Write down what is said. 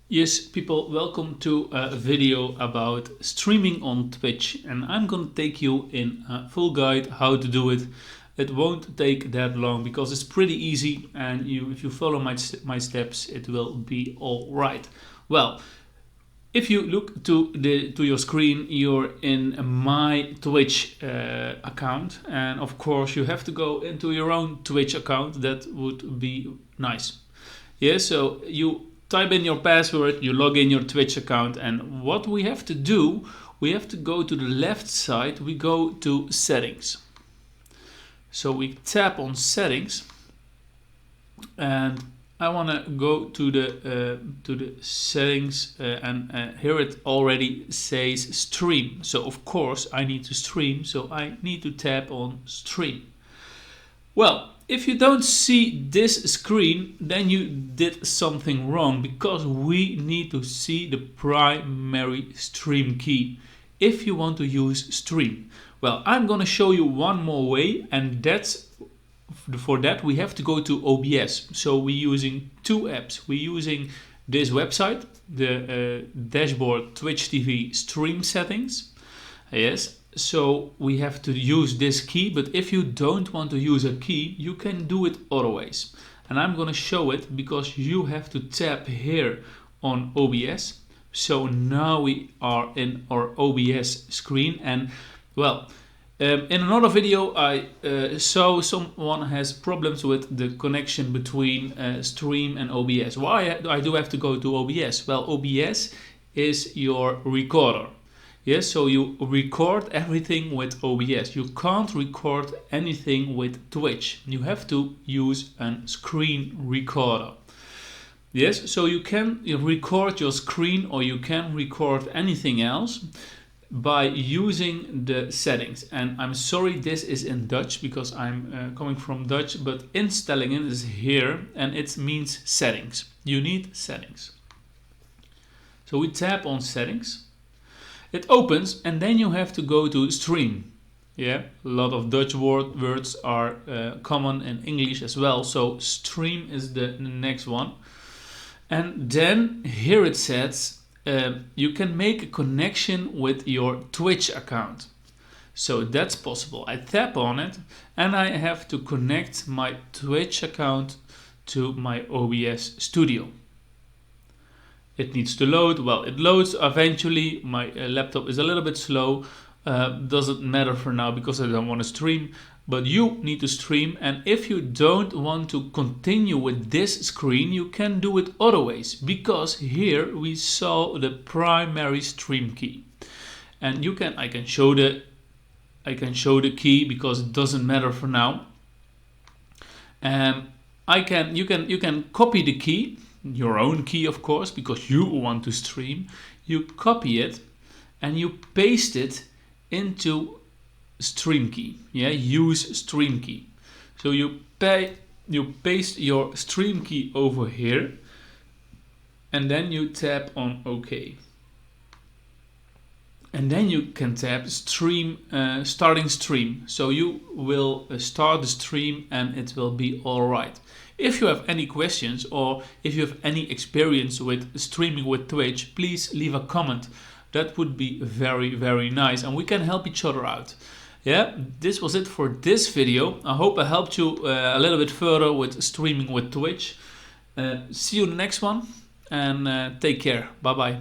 Yes, people, welcome to a video about streaming on Twitch, and I'm gonna take you in a full guide how to do it. It won't take that long because it's pretty easy, and if you follow my steps, it will be all right. Well, if you look to your screen, you're in my Twitch account, and of course you have to go into your own Twitch account. That would be nice. Yeah, so you type in your password, you log in your Twitch account, and what we have to do, we have to go to the left side, we go to settings. So we tap on settings, and I want to go to the settings, and here it already says stream. So of course I need to stream, so I need to tap on stream. Well, if you don't see this screen, then you did something wrong, because we need to see the primary stream key if you want to use stream. Well, I'm gonna show you one more way, and for that we have to go to OBS. So we're using two apps. We're using this website, the dashboard Twitch TV stream settings. Yes. So we have to use this key, but if you don't want to use a key, you can do it other ways. And I'm going to show it because you have to tap here on OBS. So now we are in our OBS screen, and well, in another video I saw someone has problems with the connection between stream and OBS. Why I do have to go to OBS? Well, OBS is your recorder. Yes, so you record everything with OBS. You can't record anything with Twitch. You have to use a screen recorder. Yes, so you can record your screen, or you can record anything else by using the settings. And I'm sorry this is in Dutch because I'm coming from Dutch, but instellingen is here and it means settings. You need settings. So we tap on settings. It opens, and then you have to go to stream. Yeah, a lot of Dutch words are common in English as well. So stream is the next one. And then here it says you can make a connection with your Twitch account. So that's possible. I tap on it, and I have to connect my Twitch account to my OBS studio. It needs to load. Well, it loads eventually. My laptop is a little bit slow. Doesn't matter for now because I don't want to stream. But you need to stream, and if you don't want to continue with this screen, you can do it other ways, because here we saw the primary stream key. And I can show the key because it doesn't matter for now. You can copy the key. Your own key, of course, because you want to stream. You copy it and you paste it into stream key. Yeah, use stream key. So you paste your stream key over here, and then you tap on OK. And then you can tap stream, starting stream. So you will start the stream and it will be all right. If you have any questions, or if you have any experience with streaming with Twitch, please leave a comment. That would be very, very nice, and we can help each other out. Yeah, this was it for this video. I hope I helped you a little bit further with streaming with Twitch. See you in the next one, and take care. Bye bye.